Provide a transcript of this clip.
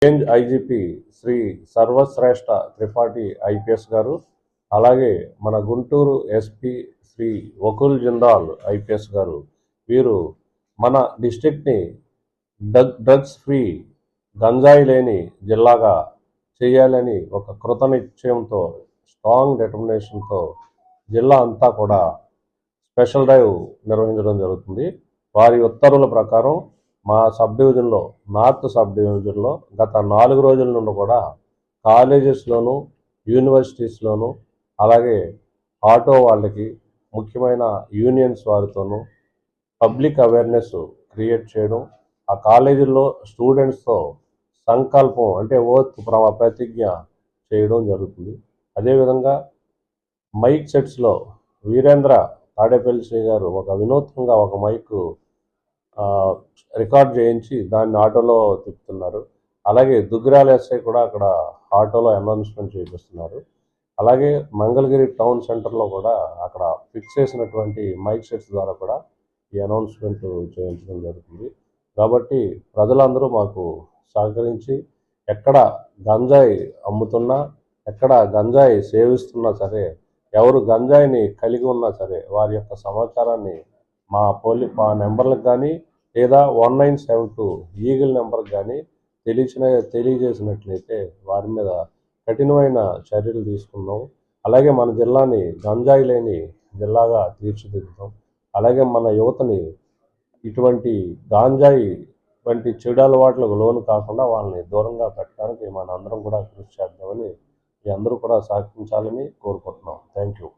Range IGP Shri Sarvashreshth Tripathi IPS గారు, అలాగే మన గుంటూరు ఎస్పీ శ్రీ వకుల్ జిందాల్ ఐపీఎస్ గారు, వీరు మన డిస్ట్రిక్ట్ని డ్రగ్స్ ఫ్రీ, గంజాయి లేని జిల్లాగా చేయాలని ఒక కృతనిశ్చయంతో, స్ట్రాంగ్ డిటర్మినేషన్తో జిల్లా అంతా కూడా స్పెషల్ డ్రైవ్ నిర్వహించడం జరుగుతుంది. వారి ఉత్తర్వుల ప్రకారం మా సబ్ డివిజన్లో, నార్త్ సబ్ డివిజన్లో గత 4 రోజుల నుండి కూడా కాలేజెస్లోను, యూనివర్సిటీస్లోను, అలాగే ఆటో వాళ్ళకి, ముఖ్యమైన యూనియన్స్ వారితోనూ పబ్లిక్ అవేర్నెస్ క్రియేట్ చేయడం, ఆ కాలేజీల్లో స్టూడెంట్స్తో సంకల్పం అంటే ఓత్ ప్రతిజ్ఞ చేయడం జరుగుతుంది. అదేవిధంగా మైక్ సెట్స్లో వీరేంద్ర తాడేపల్లి శ్రీ గారు ఒక వినూత్నంగా ఒక మైక్ రికార్డ్ చేయించి దాన్ని ఆటోలో తిప్పుతున్నారు. అలాగే దుగ్గిరాల ఎస్ఐ కూడా అక్కడ ఆటోలో అనౌన్స్మెంట్ చేపిస్తున్నారు. అలాగే మంగళగిరి టౌన్ సెంటర్లో కూడా అక్కడ ఫిక్స్ చేసినటువంటి మైక్ సెట్స్ ద్వారా కూడా ఈ అనౌన్స్మెంట్ చేయించడం జరుగుతుంది. కాబట్టి ప్రజలందరూ మాకు సహకరించి ఎక్కడ గంజాయి అమ్ముతున్నా, ఎక్కడ గంజాయి సేవిస్తున్నా సరే, ఎవరు గంజాయిని కలిగి ఉన్నా సరే వారి యొక్క సమాచారాన్ని మా నెంబర్లకు కానీ లేదా 1972 ఈగిల్ నెంబర్కి కానీ తెలియజేసినట్లయితే వారి మీద కఠినమైన చర్యలు తీసుకుందాం. అలాగే మన జిల్లాని గంజాయి లేని జిల్లాగా తీర్చిదిద్దుతాం. అలాగే మన యువతని ఇటువంటి గాంజాయి వంటి చెడు అలవాట్లకు లోను కాకుండా వాళ్ళని దూరంగా పెట్టడానికి మనందరం కూడా కృషి చేద్దామని మీ అందరూ కూడా సహకరించాలని కోరుకుంటున్నాం. Thank you.